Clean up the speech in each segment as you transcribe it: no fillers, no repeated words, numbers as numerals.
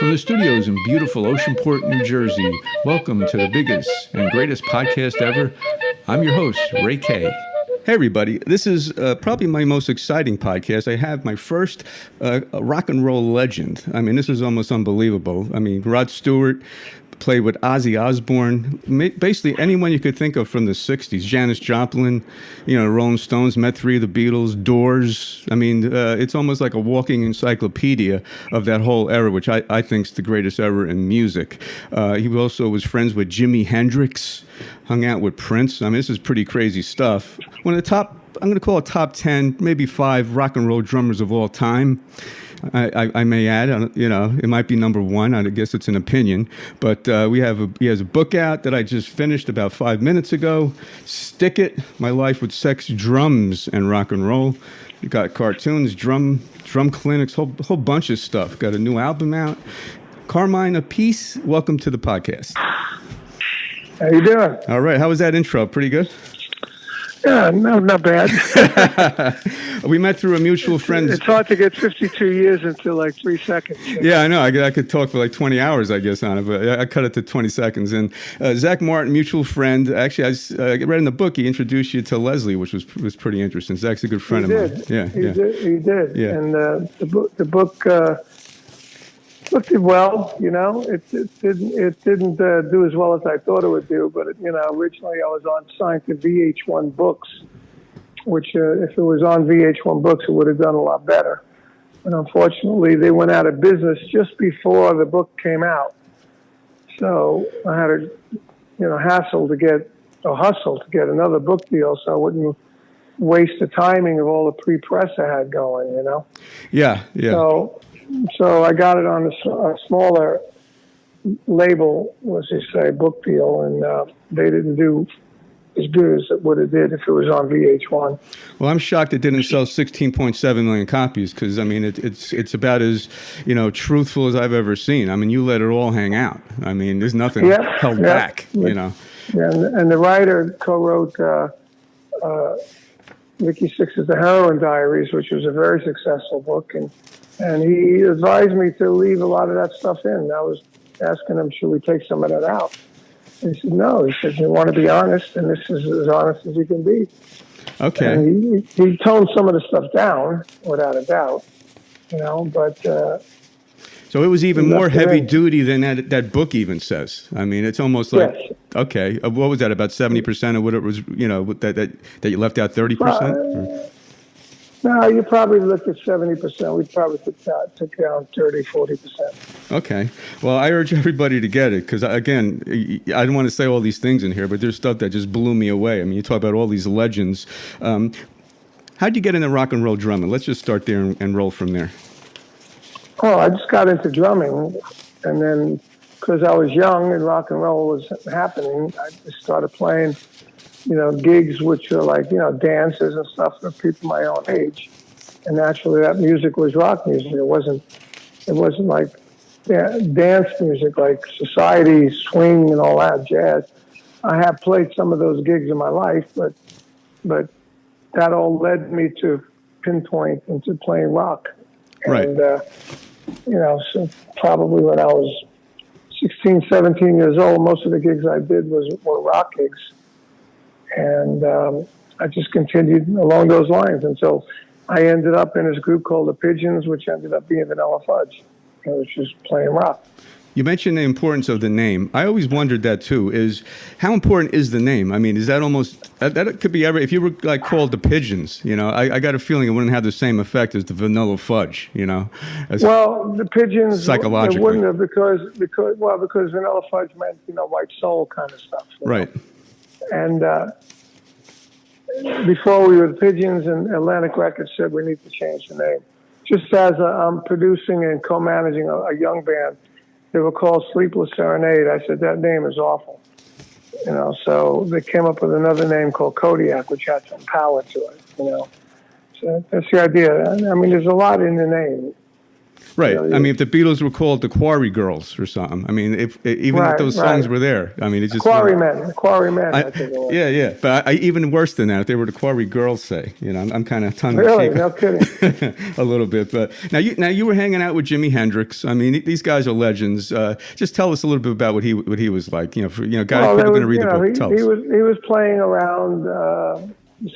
from the studios in beautiful Oceanport, New Jersey. Welcome to the biggest and greatest podcast ever. I'm your host, Ray K. Hey, everybody. This is probably my most exciting podcast. I have my first rock and roll legend. I mean, this is almost unbelievable. I mean, Rod Stewart played with Ozzy Osbourne, basically anyone you could think of from the 60s. Janis Joplin, Rolling Stones, met three of the Beatles, Doors. I mean, it's almost like a walking encyclopedia of that whole era, which I think is the greatest era in music. He also was friends with Jimi Hendrix, hung out with Prince. I mean, this is pretty crazy stuff. One of the top, I'm going to call it top 10, maybe 5 rock and roll drummers of all time. I may add, it might be number 1. I guess it's an opinion. But he has a book out that I just finished about 5 minutes ago. Stick It, My Life with Sex, Drums, and Rock and Roll. You got cartoons, drum clinics, whole bunch of stuff. Got a new album out. Carmine Appice, welcome to the podcast. How you doing? All right. How was that intro? Pretty good? Yeah, no, not bad. We met through a mutual friend. It's hard to get 52 years into like 3 seconds. Yeah, I know. I could talk for like 20 hours, I guess, on it, but I cut it to 20 seconds. And Zach Martin, mutual friend, actually, I read in the book, he introduced you to Leslie, which was pretty interesting. Zach's a good friend of mine. Yeah, he did. Yeah. And the book did well. It didn't do as well as I thought it would do. But originally I was signed to VH1 Books, which if it was on VH1 Books, it would have done a lot better. And unfortunately, they went out of business just before the book came out. So I had to, hustle to get another book deal, so I wouldn't waste the timing of all the pre-press I had going. Yeah. So I got it on a smaller label, let's just say, book deal, and they didn't do as good as it would have did if it was on VH1. Well, I'm shocked it didn't sell 16.7 million copies because, I mean, it's about as, truthful as I've ever seen. I mean, you let it all hang out. I mean, there's nothing held back, Yeah, and the writer co-wrote Nikki Sixx's The Heroin Diaries, which was a very successful book, and he advised me to leave a lot of that stuff in. I was asking him, should we take some of that out? And he said, no. He said, you want to be honest, and this is as honest as you can be. Okay. And he toned some of the stuff down, without a doubt, but... So it was even more heavy duty than that book even says. I mean, it's almost like, yes. Okay, what was that, about 70% of what it was, that you left out 30%? No, you probably looked at 70%. We probably took down 30, 40%. Okay. Well, I urge everybody to get it because, again, I don't want to say all these things in here, but there's stuff that just blew me away. I mean, you talk about all these legends. How'd you get into rock and roll drumming? Let's just start there and roll from there. Oh, I just got into drumming, and then because I was young and rock and roll was happening, I just started playing gigs which are like, dances and stuff for people my own age. And naturally that music was rock music. It wasn't like dance music like society, swing and all that, jazz. I have played some of those gigs in my life, but that all led me to pinpoint into playing rock. Right. And, so probably when I was 16, 17 years old, most of the gigs I did were rock gigs. And I just continued along those lines until I ended up in this group called the Pigeons, which ended up being Vanilla Fudge, which was playing rock. You mentioned the importance of the name. I always wondered that too. Is how important is the name? I mean, is that almost that could be if you were like called the Pigeons? I got a feeling it wouldn't have the same effect as the Vanilla Fudge. Well, the Pigeons psychologically it wouldn't have because Vanilla Fudge meant white soul kind of stuff. Right. And before we were the Pigeons, and Atlantic Records said we need to change the name. Just as I'm producing and co-managing a young band, they were called Sleepless Serenade. I said, that name is awful. So they came up with another name called Kodiak, which had some power to it, So that's the idea. I mean, there's a lot in the name. Right. Really I mean, is. if the Beatles were called the Quarry Girls or something, I mean, even if those songs were there, I mean, it's just Quarrymen, I think it was. Yeah. But even worse than that, if they were the Quarry Girls, say, I'm kind of tongue in Really, cheek no kidding. a little bit. But now you were hanging out with Jimi Hendrix. I mean, these guys are legends. Just tell us a little bit about what he was like. Guys, people are going to read the book. Tell us. He was playing around the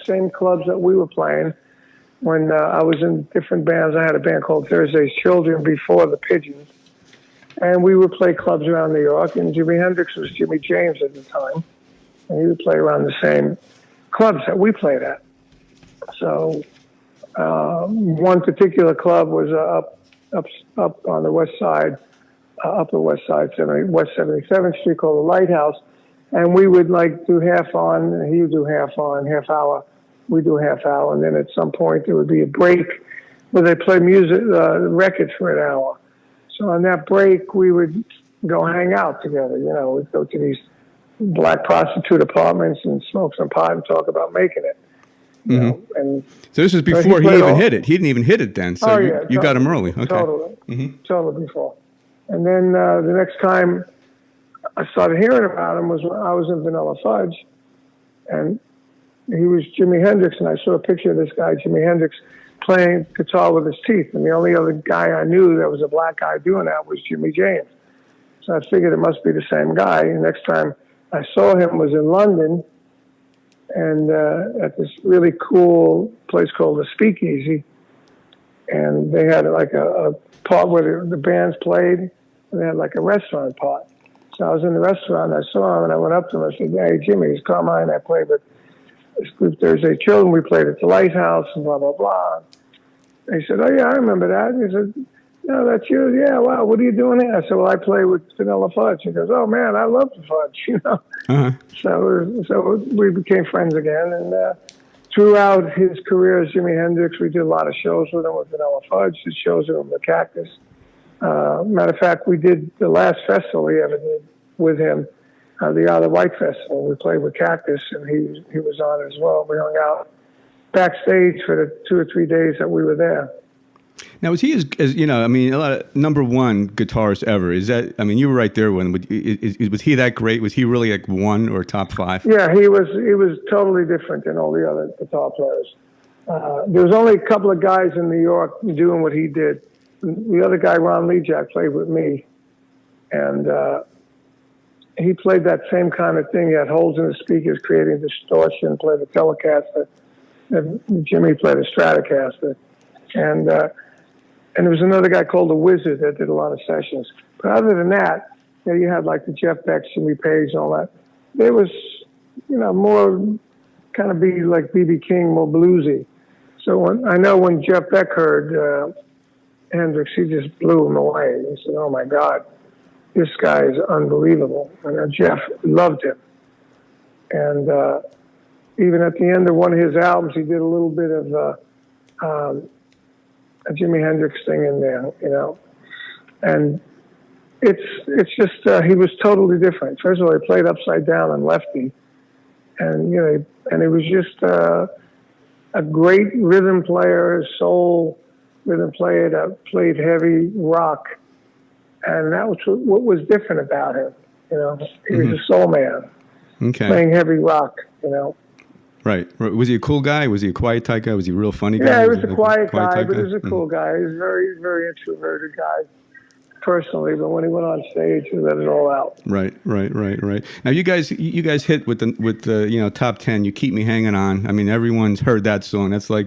same clubs that we were playing. When I was in different bands, I had a band called Thursday's Children before the Pigeons, and we would play clubs around New York. And Jimi Hendrix was Jimmy James at the time, and he would play around the same clubs that we played at. So one particular club was up on the west side, Upper West Side, West 77th Street, called the Lighthouse, and we would do half on, and he would do half on, half hour. We do half hour, and then at some point there would be a break where they play music records for an hour. So on that break, we would go hang out together. We'd go to these black prostitute apartments and smoke some pot and talk about making it. And so this was before he even hit it. He didn't even hit it then. So you got him early. Okay. Totally before. And then the next time I started hearing about him was when I was in Vanilla Fudge, and he was Jimi Hendrix, and I saw a picture of this guy, Jimi Hendrix, playing guitar with his teeth. And the only other guy I knew that was a black guy doing that was Jimmy James. So I figured it must be the same guy. And next time I saw him was in London, and at this really cool place called the Speakeasy. And they had a part where the bands played, and they had a restaurant part. So I was in the restaurant, I saw him, and I went up to him. I said, "Hey, Jimmy, it's Carmine. I play with this group Thursday Children. We played at the Lighthouse and blah, blah, blah." And he said, "Oh, yeah, I remember that." And he said, "No, that's you? Yeah, wow, what are you doing here?" I said, "Well, I play with Vanilla Fudge." He goes, "Oh, man, I love the Fudge," Uh-huh. So we became friends again. And throughout his career as Jimi Hendrix, we did a lot of shows with him with Vanilla Fudge, did shows with him with Cactus. Matter of fact, we did the last festival he ever did with him, the Isle of Wight Festival. We played with Cactus, and he was on as well. We hung out backstage for the 2 or 3 days that we were there. Now, was he as a lot of number one guitarist ever? Is that? I mean, you were right there when. Was he that great? Was he really one or top five? Yeah, he was. He was totally different than all the other guitar players. There was only a couple of guys in New York doing what he did. The other guy, Ron Lejack, played with me, and he played that same kind of thing. He had holes in the speakers, creating distortion, played the Telecaster, and Jimmy played a Stratocaster. And there was another guy called the Wizard that did a lot of sessions. But other than that, you had the Jeff Beck, Jimmy Page, and all that. There was, more kind of be like B.B. King, more bluesy. So when Jeff Beck heard Hendrix, he just blew him away. He said, "Oh my God, this guy is unbelievable." And Jeff loved him. And even at the end of one of his albums, he did a little bit of a Jimi Hendrix thing in there, And it's just he was totally different. First of all, he played upside down and lefty, and and he was just a great rhythm player, soul rhythm player that played heavy rock, and that was what was different about him. He was a soul man, playing heavy rock. Right. Was he a cool guy? Was he a quiet type guy? Was he a real funny guy? Yeah, he was a quiet guy, but he was a cool guy. He was a very, very introverted guy personally, but when he went on stage, he let it all out. Right. Now you guys hit with the top 10. You Keep Me Hanging On. I mean, everyone's heard that song. That's I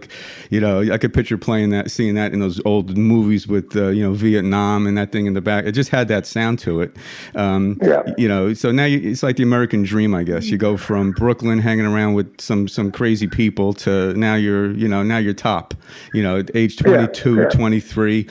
could picture seeing that in those old movies with Vietnam and that thing in the back. It just had that sound to it. So now it's like the American dream, I guess. You go from Brooklyn hanging around with some crazy people to now you're top. At age 22, 23.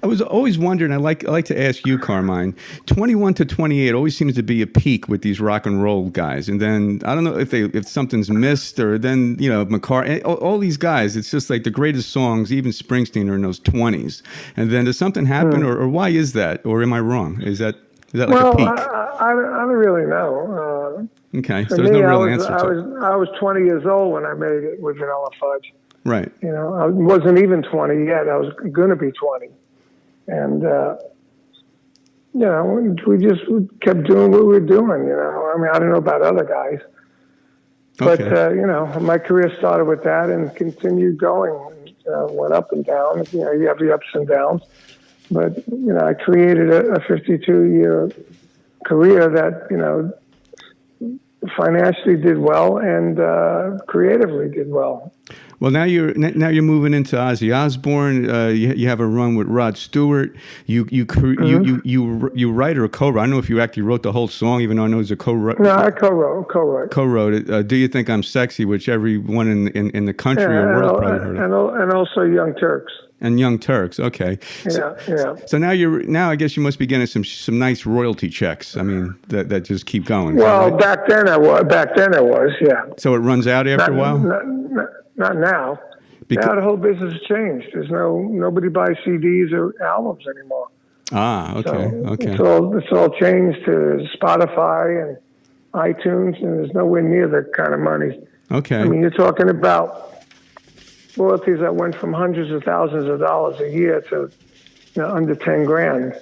I was always wondering. I like to ask you, Carmine. 21 to 28 always seems to be a peak with these rock and roll guys, and then I don't know if something's missed, or then McCartney, all these guys. It's just like the greatest songs, even Springsteen, are in those 20s, and then does something happen, or why is that, or am I wrong? Is that like a peak? I don't really know. Okay, so there's no real answer to it. I was 20 years old when I made it with Vanilla Fudge. Right. I wasn't even 20 yet. I was going to be 20. And, we just kept doing what we were doing, I mean, I don't know about other guys. But, my career started with that and continued going. Went up and down. You have the ups and downs. But, I created a 52-year career that, financially did well and creatively did well. Well, now you're moving into Ozzy Osbourne. You have a run with Rod Stewart. You write or co-write. I don't know if you actually wrote the whole song, even though I know it's a co-write. No, I co-wrote. Co-wrote it. Do You Think I'm Sexy, which everyone in the country or world probably heard of. And also Young Turks. And Young Turks, okay. Yeah. So now I guess you must be getting some nice royalty checks. I mean that just keep going. Well, right? back then I was, yeah. So it runs out after a while. Not now. Now the whole business has changed. There's nobody buys CDs or albums anymore. Ah, okay, okay. It's all changed to Spotify and iTunes, and there's nowhere near that kind of money. Okay. I mean, you're talking about royalties that went from hundreds of thousands of dollars a year to under 10 grand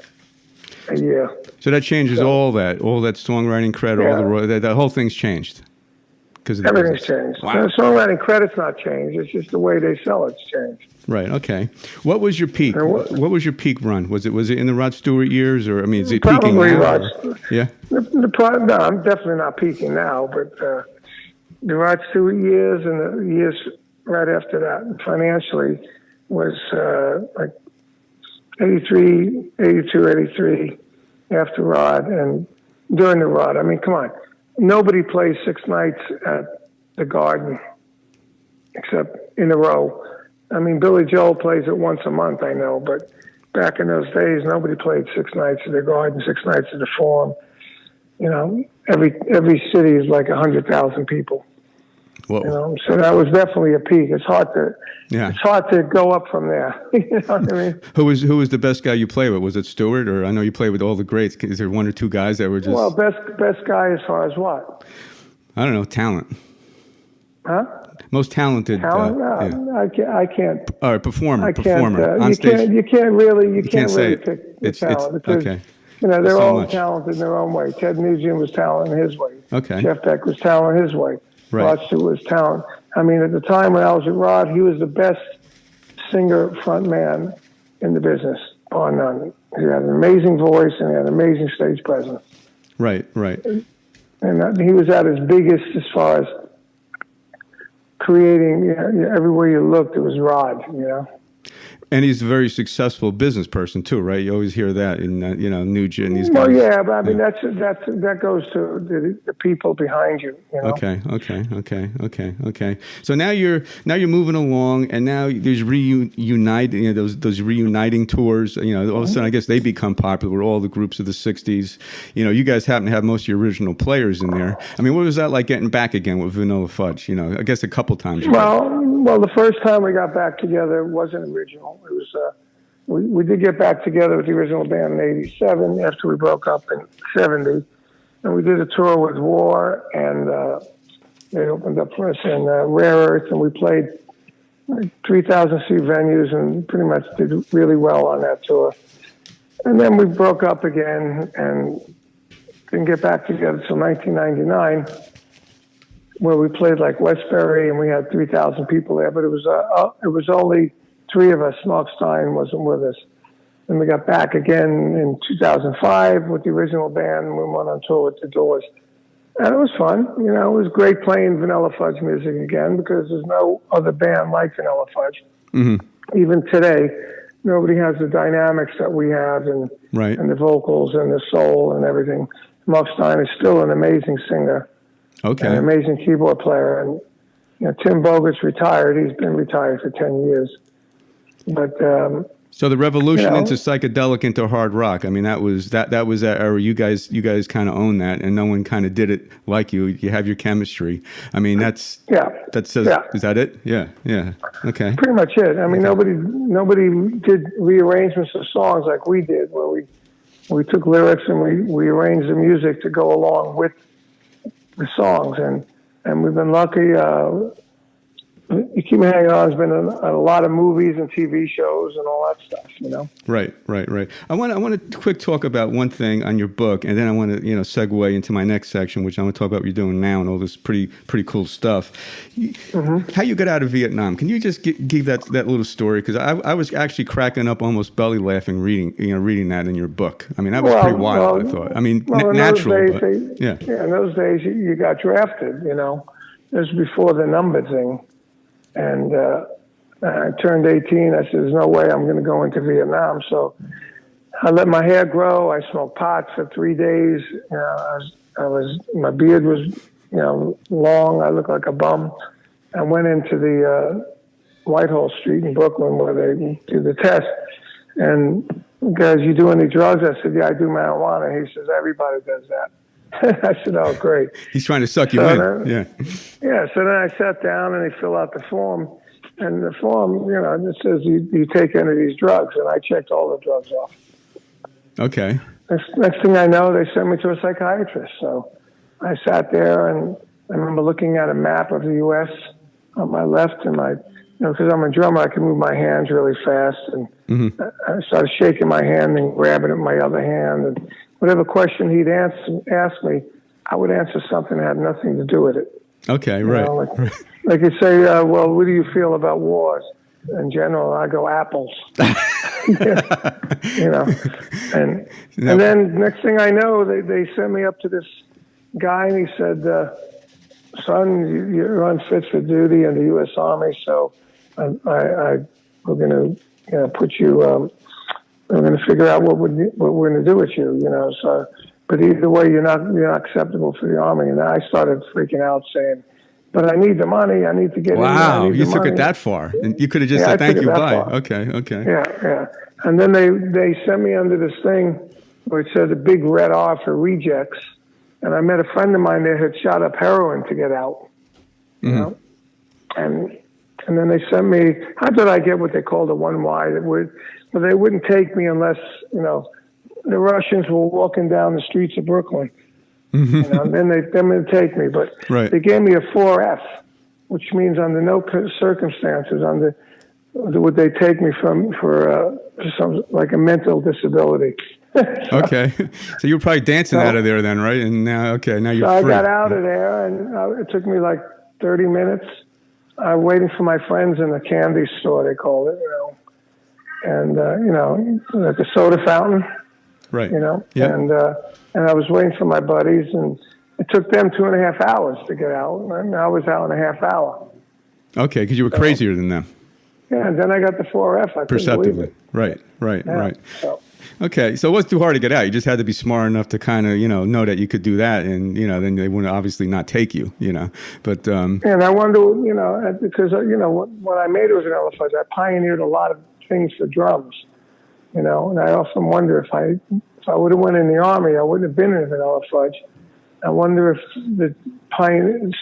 a year. So that changes all that songwriting credit, all the whole thing's changed. Everything's changed. Wow. The songwriting credit's not changed. It's just the way they sell it's changed. Right. Okay. What was your peak? What was your peak run? Was it in the Rod Stewart years, or I mean, is it peaking now? Yeah. No, I'm definitely not peaking now, but the Rod Stewart years and the years right after that, financially, was like 83, 82, 83 after Rod and during the Rod. I mean, come on. Nobody plays 6 nights at the Garden except in a row. I mean, Billy Joel plays it once a month, I know, but back in those days, nobody played 6 nights at the Garden, 6 nights at the Forum. Every city is like 100,000 people. Whoa. So that was definitely a peak. It's hard to go up from there. You know what I mean? Who was the best guy you played with? Was it Stewart, or I know you played with all the greats? Is there one or two guys that were just best guy as far as what? I don't know, talent. Huh? Most talented. Talent? I can't. All right, performer. On stage. You can't really pick the talent because okay. they're all talented in their own way. Ted Nugent was talented his way. Okay. Jeff Beck was talented his way. Right. Rod Stewart was talent. I mean, at the time when I was with Rod, he was the best singer front man in the business, bar none. He had an amazing voice and he had an amazing stage presence. Right. And he was at his biggest as far as creating. Everywhere you looked, it was Rod. And he's a very successful business person too, right? You always hear that in Nugent and these guys. Well, yeah, but I mean that goes to the people behind you. Okay. So now you're moving along, and now there's reuniting. Those reuniting tours. All of a sudden, I guess they become popular with all the groups of the '60s. You guys happen to have most of your original players in there. I mean, what was that like getting back again with Vanilla Fudge? I guess a couple times. Well, the first time we got back together wasn't original. It was we did get back together with the original band in '87 after we broke up in '70, and we did a tour with War, and they opened up for us in Rare Earth, and we played 3,000 seat venues and pretty much did really well on that tour. And then we broke up again and didn't get back together until 1999. Where we played like Westbury and we had 3,000 people there, but it was only 3 of us. Mark Stein wasn't with us. And we got back again in 2005 with the original band, and we went on tour with the Doors. And it was fun. It was great playing Vanilla Fudge music again because there's no other band like Vanilla Fudge. Mm-hmm. Even today, nobody has the dynamics that we have and the vocals and the soul and everything. Mark Stein is still an amazing singer. Okay. An amazing keyboard player. And Tim Bogart's retired. He's been retired for 10 years. But so the revolution into psychedelic, into hard rock. I mean, that was that era. You guys kind of own that, and no one kind of did it like you. You have your chemistry. I mean, that says. Is that it? Yeah. Okay. Pretty much it. I mean, nobody did rearrangements of songs like we did, where we took lyrics and we arranged the music to go along with the songs, and we've been lucky. You Keep Me Hanging On has been in a lot of movies and TV shows and all that stuff. Right. I want to quick talk about one thing on your book, and then I want to segue into my next section, which I want to talk about what you're doing now and all this pretty cool stuff. How you got out of Vietnam? Can you just give that little story? Because I was actually cracking up, almost belly laughing reading that in your book. I mean, that was pretty wild. I thought. I mean, natural. In those days, you got drafted. This was before the number thing. And I turned 18. I said, there's no way I'm going to go into Vietnam. So I let my hair grow. I smoked pot for 3 days. My beard was, long. I looked like a bum. I went into the Whitehall Street in Brooklyn where they do the test. And guys, you do any drugs? I said, yeah, I do marijuana. He says, everybody does that. I said, oh, great. He's trying to suck you in. Yeah, so then I sat down and they fill out the form. And the form, it says, you take any of these drugs? And I checked all the drugs off. Okay. Next thing I know, they sent me to a psychiatrist. So I sat there and I remember looking at a map of the U.S. on my left and because I'm a drummer, I can move my hands really fast. And I started shaking my hand and grabbing it with my other hand. And whatever question he'd ask me, I would answer something that had nothing to do with it. Okay, right. Like you say, well, what do you feel about wars? In general, I go apples. And then next thing I know, they sent me up to this guy and he said, son, you're unfit for duty in the U.S. Army, so we're going to put you, we're going to figure out what we're going to do with you, so, but either way, you're not acceptable for the Army. And I started freaking out saying, but I need the money. I need to get in. Wow, you took it that far. And you could have just said, thank you, bye. Okay. Yeah. And then they sent me under this thing where it said a big red R for rejects. And I met a friend of mine that had shot up heroin to get out. And then they sent me, how did I get what they called a 1Y? Well, they wouldn't take me unless, the Russians were walking down the streets of Brooklyn. Then they'd take me. But they gave me a 4F, which means under no circumstances would they take me for some like a mental disability. Okay, so you were probably dancing out of there then, right? And now you're free. I got out of there, and it took me like 30 minutes. I'm waiting for my friends in the candy store, they called it, and like a soda fountain, right? And I was waiting for my buddies, and it took them 2.5 hours to get out, and I was out in a half hour. Okay, because you were crazier than them. Yeah, and then I got the 4F. I perceptively, right. So. Okay, so it wasn't too hard to get out. You just had to be smart enough to kind of, know that you could do that, and then they wouldn't obviously not take you, But and I wonder, because when I made Vanilla Fudge, I pioneered a lot of things for drums, and I often wonder if I would have went in the Army, I wouldn't have been in Vanilla Fudge. I wonder if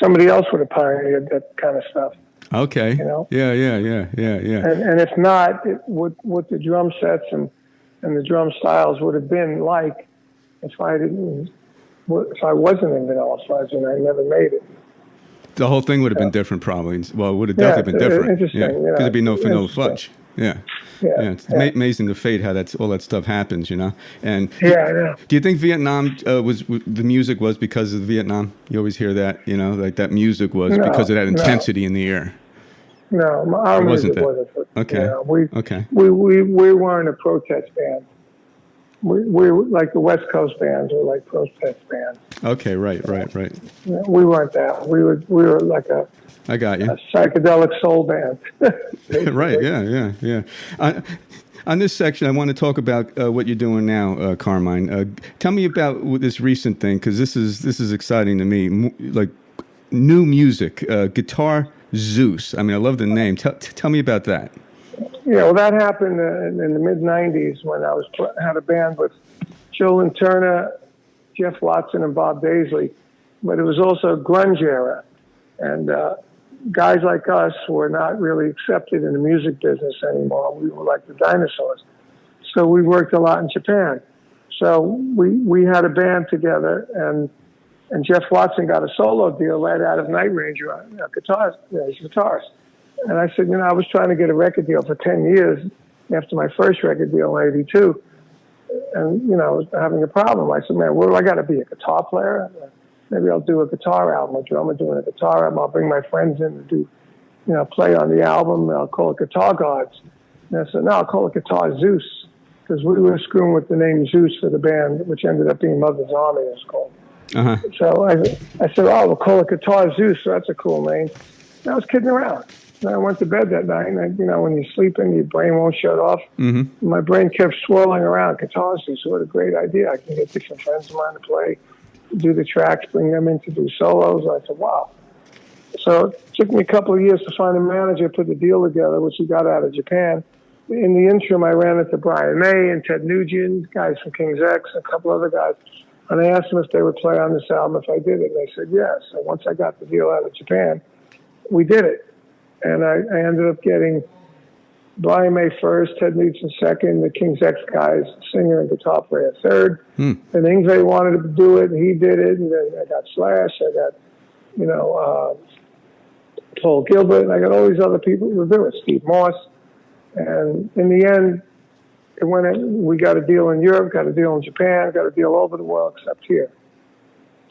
somebody else would have pioneered that kind of stuff. Okay. Yeah. And if not, what the drum sets and the drum styles would have been like if I wasn't in Vanilla Fudge and I never made it. The whole thing would have been different, probably. Well, it would have definitely been different. Interesting. Yeah, because there'd be no Vanilla Fudge. Yeah. It's amazing the fate how all that stuff happens, And do you think Vietnam the music was because of Vietnam? You always hear that, like that music was because of that intensity in the air. No, our music wasn't. Okay. We weren't a protest band. We were like the West Coast bands were like protest bands. Okay, right. We weren't that. We were like I got you. A psychedelic soul band. Right. Yeah. On this section, I want to talk about what you're doing now, Carmine. Tell me about this recent thing, because this is exciting to me. Like new music, Guitar Zeus. I mean, I love the name. Tell me about that. Yeah, well, that happened in the mid '90s when I had a band with Joe Turner, Jeff Watson, and Bob Daisley, but it was also grunge era, and guys like us were not really accepted in the music business anymore. We were like the dinosaurs. So we worked a lot in Japan. So we had a band together, and Jeff Watson got a solo deal right out of Night Ranger, his guitarist. And I said, I was trying to get a record deal for 10 years after my first record deal in '82. And, I was having a problem. I said, man, what do I got to be, a guitar player? Maybe I'll do a guitar album, a drummer doing a guitar album. I'll bring my friends in to do, play on the album. I'll call it Guitar Gods. And I said, no, I'll call it Guitar Zeus, because we were screwing with the name Zeus for the band, which ended up being Mother's Army, it was called. Uh-huh. So I said, oh, we'll call it Guitar Zeus, so that's a cool name. And I was kidding around. And I went to bed that night, and when you're sleeping, your brain won't shut off. Mm-hmm. My brain kept swirling around. Guitar Zeus, what a great idea. I can get different friends of mine to play, do the tracks, bring them in to do solos. I said, wow. So it took me a couple of years to find a manager, put the deal together, which he got out of Japan. In the interim, I ran into Brian May and Ted Nugent, guys from King's X, and a couple other guys. And I asked them if they would play on this album if I did it. And they said yes. So once I got the deal out of Japan, we did it. And I ended up getting Brian May first, Ted Nugent second, the King's X guys, singer and guitar player third. And Ingve wanted to do it, and he did it. And then I got Slash, I got, Paul Gilbert, and I got all these other people who do it, Steve Moss. And in the end, we got a deal in Europe, got a deal in Japan, got a deal all over the world except here.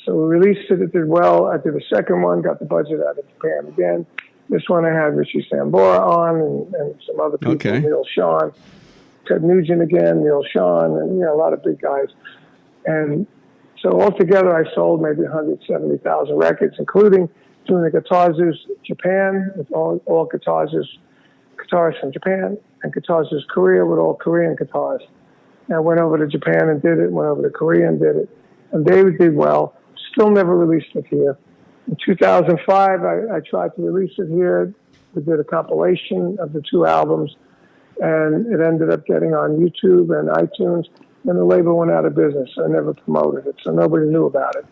So we released it. It did well. I did a second one, got the budget out of Japan again. This one I had Richie Sambora on and some other people, okay. Neil Sean, Ted Nugent again, Neil Sean, and a lot of big guys. And so altogether I sold maybe 170,000 records, including doing the Guitar Zeus Japan with all Guitar Zeus guitars from Japan, and Guitar Zeus Korea with all Korean guitars. And I went over to Japan and did it, went over to Korea and did it. And they did well. Still never released it here. In 2005, I tried to release it here. We did a compilation of the two albums, and it ended up getting on YouTube and iTunes, and the label went out of business. So I never promoted it, so nobody knew about it.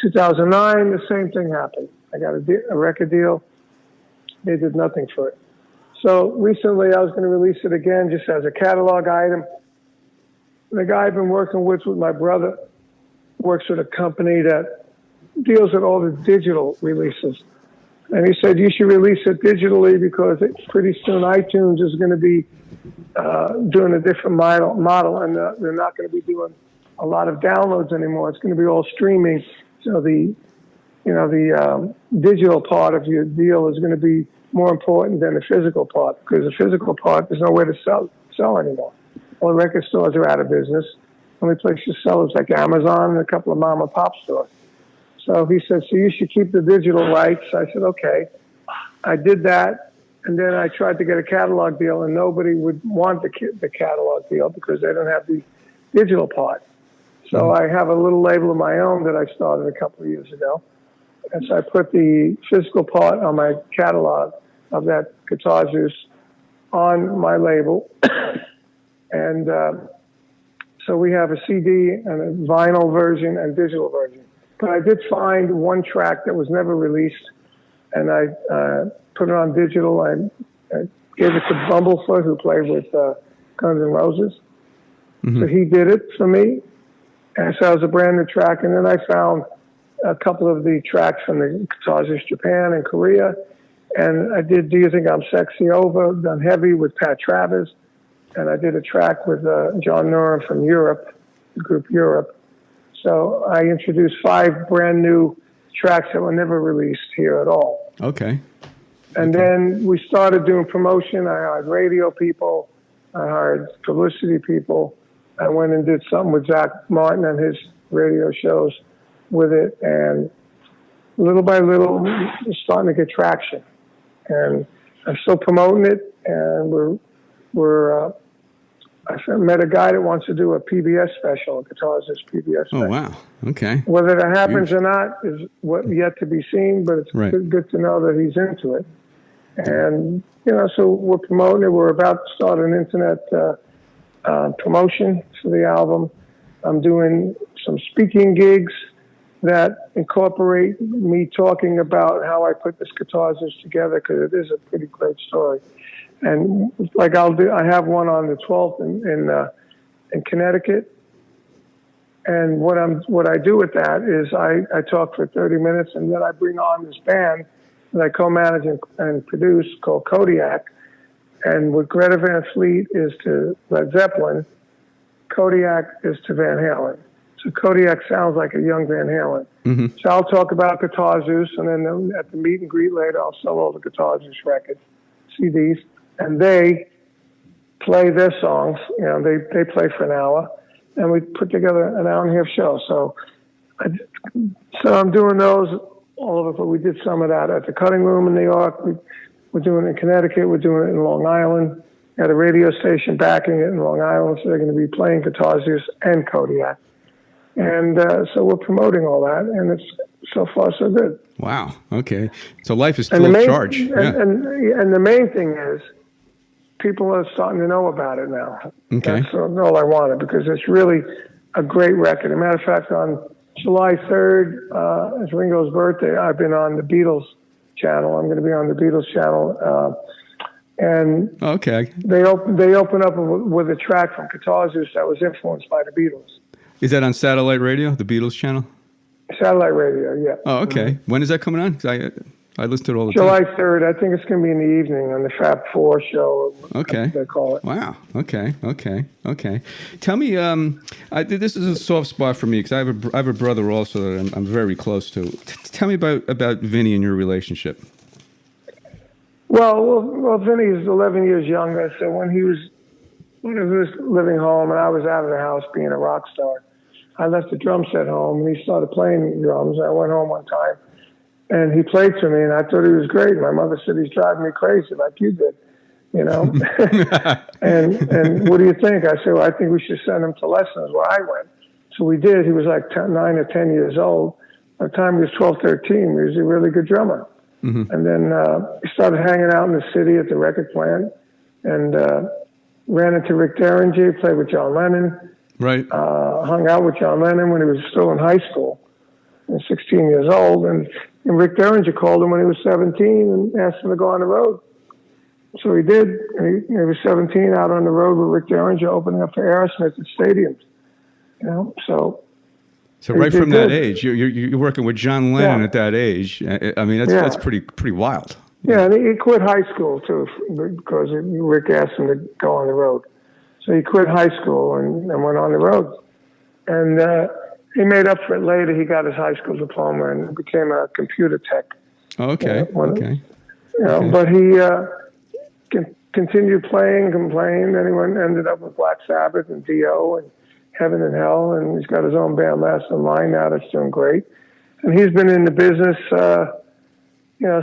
2009, the same thing happened. I got a record deal. They did nothing for it. So recently, I was going to release it again just as a catalog item. The guy I've been working with my brother, works with a company that deals with all the digital releases. And he said, you should release it digitally because pretty soon iTunes is going to be doing a different model, and they're not going to be doing a lot of downloads anymore. It's going to be all streaming. So the digital part of your deal is going to be more important than the physical part, because the physical part, there's nowhere to sell anymore. All the record stores are out of business. Only place to sell is like Amazon and a couple of mom and pop stores. So he said, so you should keep the digital rights. I said, okay. I did that, and then I tried to get a catalog deal, and nobody would want the catalog deal because they don't have the digital part. So I have a little label of my own that I started a couple of years ago. And so I put the physical part on my catalog of that Guitar Zeus on my label. And so we have a CD and a vinyl version and digital version. But I did find one track that was never released, and I put it on digital. I gave it to Bumblefoot, who played with Guns N' Roses. So he did it for me. And so it was a brand new track. And then I found a couple of the tracks from the Guitar Zeus Japan and Korea. And I did Do You Think I'm Sexy Over, done heavy with Pat Travers. And I did a track with John Norum from Europe, the group Europe. So I introduced 5 brand new tracks that were never released here at all. Okay. And then we started doing promotion. I hired radio people. I hired publicity people. I went and did something with Zach Martin and his radio shows with it. And little by little, we're starting to get traction. And I'm still promoting it. And I met a guy that wants to do a PBS special, a Guitar Zeus PBS special. Oh, wow. Okay. Whether that happens or not is yet to be seen, but it's good to know that he's into it. And, so we're promoting it. We're about to start an internet promotion for the album. I'm doing some speaking gigs that incorporate me talking about how I put this Guitar Zeus together, because it is a pretty great story. And like I have one on the 12th in Connecticut. And what I do with that is I talk for 30 minutes, and then I bring on this band that I co-manage and produce called Kodiak. And what Greta Van Fleet is to Led Zeppelin, Kodiak is to Van Halen. So Kodiak sounds like a young Van Halen. Mm-hmm. So I'll talk about Guitar Zeus, and then at the meet and greet later, I'll sell all the Guitar Zeus records, CDs, and they play their songs. You know, they play for an hour, and we put together an hour and a half show. So I'm doing those all over, but we did some of that at the Cutting Room in New York. We're doing it in Connecticut. We're doing it in Long Island at a radio station backing it in Long Island. So they're going to be playing Guitar Zeus and Kodiak. And so we're promoting all that, and it's so far so good. Wow. Okay. So life is still a charge. And the main thing is people are starting to know about it now. Okay. That's all I wanted, because it's really a great record. As a matter of fact, on July 3rd, it's Ringo's birthday, I've been on the Beatles channel. I'm going to be on the Beatles channel. And okay, they open up with a track from Guitar Zeus that was influenced by the Beatles. Is that on satellite radio, the Beatles channel? Satellite radio, yeah. Oh, okay. Mm-hmm. When is that coming on? 'Cause I listen to it all the July time. July 3rd. I think it's going to be in the evening on the Fab 4 show. Okay. They call it. Wow. Okay. Tell me, this is a soft spot for me because I have a brother also that I'm very close to. Tell me about Vinny and your relationship. Well, Vinny is 11 years younger, so when he was living home and I was out of the house being a rock star, I left the drum set home and he started playing drums. I went home one time and he played for me and I thought he was great. My mother said, he's driving me crazy like you did, you know. and what do you think? I said, well, I think we should send him to lessons where I went. So we did. He was like 9 or 10 years old. By the time he was 12, 13, he was a really good drummer. Mm-hmm. And then he started hanging out in the city at the record plant and ran into Rick Derringer, played with John Lennon. Right. Hung out with John Lennon when he was still in high school, 16 years old. And Rick Derringer called him when he was 17 and asked him to go on the road. So he did. And he was 17 out on the road with Rick Derringer opening up for Aerosmith at stadiums. You know, so right from that age, you're working with John Lennon at that age. I mean, that's pretty wild. Yeah, and he quit high school too because Rick asked him to go on the road. So he quit high school and went on the road. And he made up for it later. He got his high school diploma and became a computer tech. Oh, okay. Okay. You know, but he continued playing and playing. Then he ended up with Black Sabbath and Dio and Heaven and Hell. And he's got his own band, Last in Line, now that's doing great. And he's been in the business,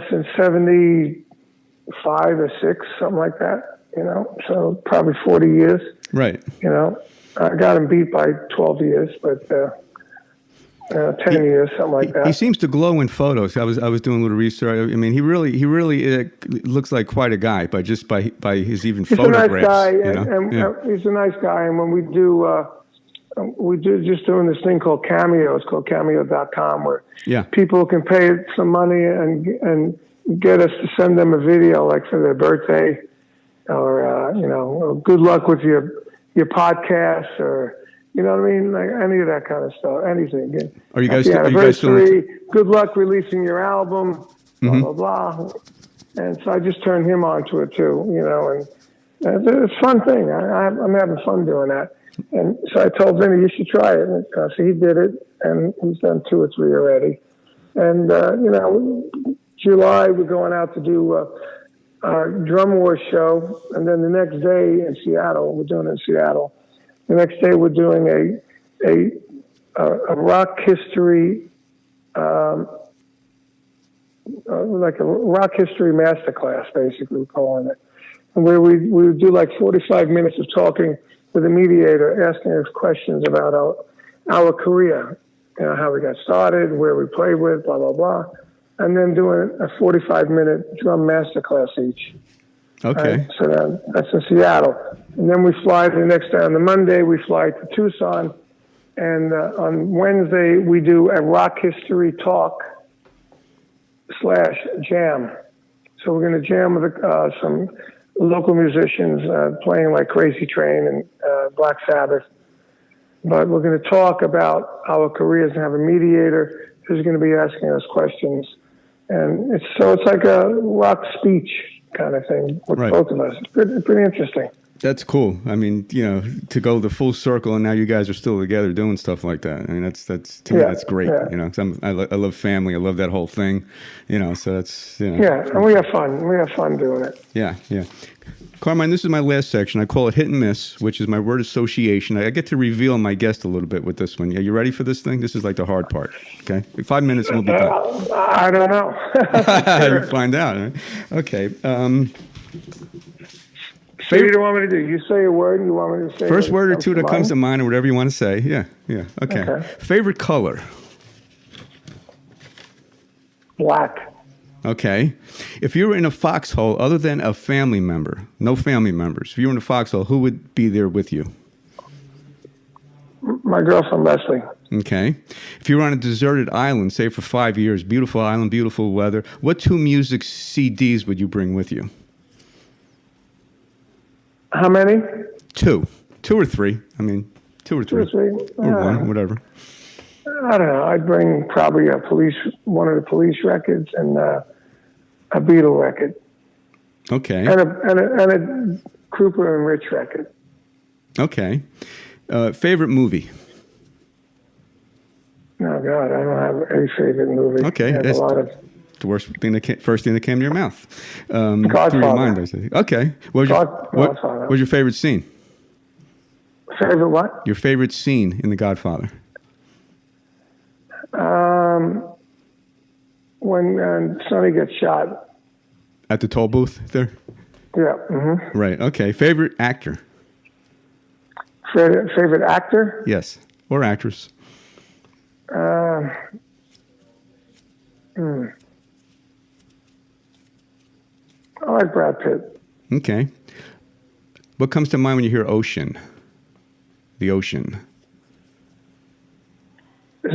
since 75 or 6, something like that. You know, so probably 40 years. Right. You know, I got him beat by 12 years, but 10 years, something like that. He seems to glow in photos. I was doing a little research. I mean, he really looks like quite a guy by his even he's photographs. He's a nice guy, and he's a nice guy. And when we do just doing this thing called Cameo. It's called Cameo.com, where people can pay some money and get us to send them a video, like for their birthday. Or good luck with your podcast, or you know what I mean, like any of that kind of stuff, anything. Are you guys anniversary? Good luck releasing your album, blah blah blah. And so I just turned him on to it too, you know, and it's a fun thing. I'm having fun doing that. And so I told Vinny, you should try it. And so he did it, and he's done 2 or 3 already. And July we're going out to do our Drum Wars show, and then the next day in Seattle, we're doing it in Seattle. The next day we're doing a rock history, like a rock history masterclass, basically we're calling it, and where we do like 45 minutes of talking with a mediator, asking us questions about our career, you know, how we got started, where we played with, blah blah blah. And then doing a 45-minute drum masterclass each. Okay. Right? So that's in Seattle. And then we fly the next day. On the Monday, we fly to Tucson. And on Wednesday, we do a rock history talk / jam. So we're going to jam with some local musicians playing like Crazy Train and Black Sabbath. But we're going to talk about our careers and have a mediator who's going to be asking us questions And it's like a rock speech kind of thing with Right. both of us. It's pretty interesting. That's cool. I mean, to go the full circle and now you guys are still together doing stuff like that. I mean, that's to me, that's great. Yeah. 'Cause I love family. I love that whole thing. So that's Yeah, and we have fun. We have fun doing it. Yeah. Carmine, this is my last section. I call it hit and miss, which is my word association. I get to reveal my guest a little bit with this one. Are you ready for this thing? This is like the hard part. Okay, 5 minutes and we'll be done. I don't know. You'll find out. Right? Okay. So you don't want me to do? You say a word. You want me to say first word or two that comes to mind, or whatever you want to say. Yeah. Okay. Favorite color? Black. Okay. If you were in a foxhole other than a family member, no family members, if you were in a foxhole, who would be there with you? My girlfriend, Leslie. Okay. If you were on a deserted island, say for 5 years, beautiful island, beautiful weather, what 2 music CDs would you bring with you? How many? 2. 2 or 3. I mean, 2 or 3. 2 or 3. Or 1, whatever. I don't know. I'd bring probably one of the Police records and a Beatle record. Okay. And a Cooper and Rich record. Okay. Favorite movie? Oh God, I don't have a favorite movie. Okay, that's a lot of the first thing that came to your mouth. Godfather. Through your mind, I say. Okay. What was your favorite scene? Favorite what? Your favorite scene in The Godfather? When Sonny gets shot. At the toll booth there? Yeah. Mm-hmm. Right. Okay. Favorite actor? Favorite actor? Yes. Or actress? I like Brad Pitt. Okay. What comes to mind when you hear ocean? The ocean.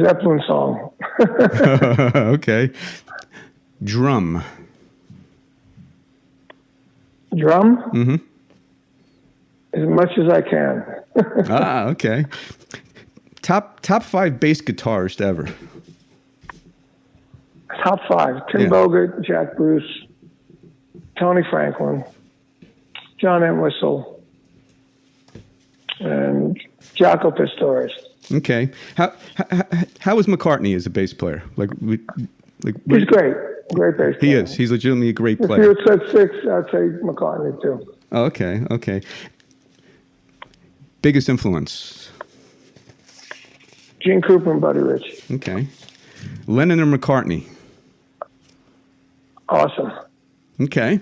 Zeppelin song. Okay. Drum. Drum? Mm-hmm. As much as I can. Okay. Top 5 bass guitarists ever. Top 5. Tim Bogert, Jack Bruce, Tony Franklin, John Entwistle, and Jaco Pastorius. Okay. How is McCartney as a bass player? He's great. Great bass player. He is. He's legitimately a great If player. you had said 6, I'd say McCartney too. Oh, okay. Biggest influence? Gene Krupa and Buddy Rich. Okay. Lennon or McCartney? Awesome. Okay.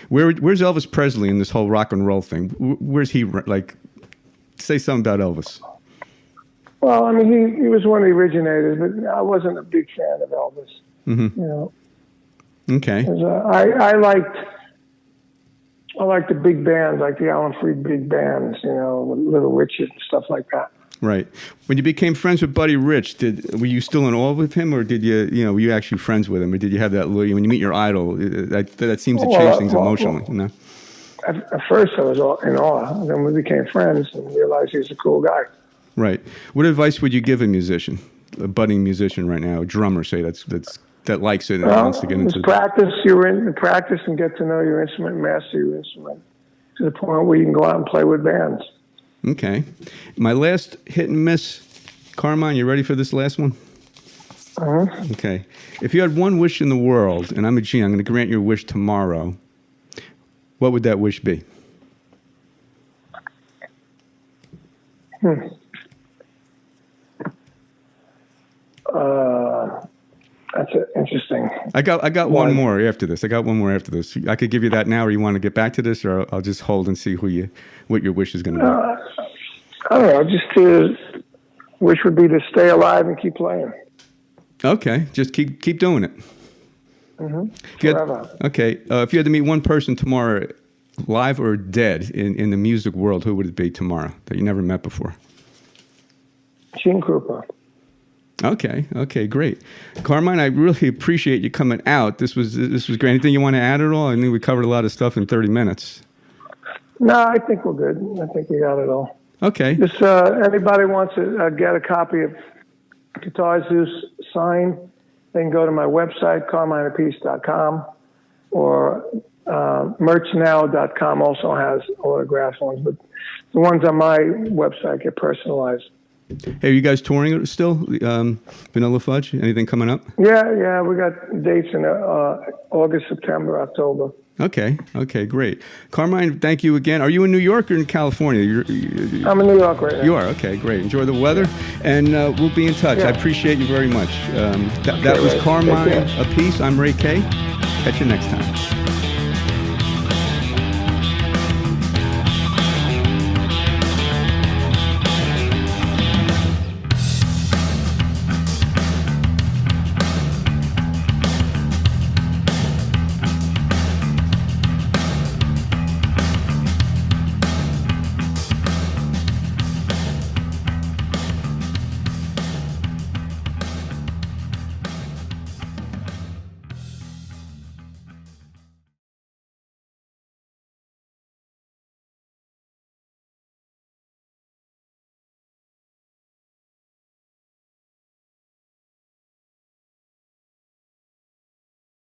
Where's Elvis Presley in this whole rock and roll thing? Where's he, say something about Elvis. Well, I mean, he was one of the originators, but I wasn't a big fan of Elvis. Mm-hmm. Okay. I liked the big bands, like the Alan Freed big bands, Little Richard, stuff like that. Right. When you became friends with Buddy Rich, were you still in awe with him, or did you, were you actually friends with him, or did you have that when you meet your idol, that seems to change things emotionally? At first, I was in awe. Then we became friends and realized he's a cool guy. Right. What advice would you give a musician, a budding musician right now, a drummer, say that likes it and wants to get into it? Practice and get to know your instrument, master your instrument to the point where you can go out and play with bands. Okay. My last hit and miss, Carmine, you ready for this last one? Uh-huh. Okay. If you had one wish in the world, and I'm a genie, I'm going to grant your wish tomorrow, what would that wish be? That's interesting. I got one more after this. I could give you that now, or you want to get back to this, or I'll just hold and see what your wish is going to be. I don't know. Just wish would be to stay alive and keep playing. Okay, just keep doing it. Mm-hmm. Forever. If you had to meet one person tomorrow, live or dead, in the music world, who would it be tomorrow that you never met before? Gene Krupa. Okay, great. Carmine, I really appreciate you coming out. This was great. Anything you want to add at all? I think we covered a lot of stuff in 30 minutes. No, I think we're good. I think we got it all. Okay. Just anybody wants to get a copy of Guitar Zeus signed, they can go to my website, carmineappice.com, or merchnow.com also has autographed ones, but the ones on my website get personalized. Hey, are you guys touring still? Vanilla Fudge? Anything coming up? Yeah, we got dates in August, September, October. Okay, great. Carmine, thank you again. Are you in New York or in California? I'm in New York right now. You are? Okay, great. Enjoy the weather, and we'll be in touch. Yeah. I appreciate you very much. That was Carmine Appice. I'm Ray K. Catch you next time.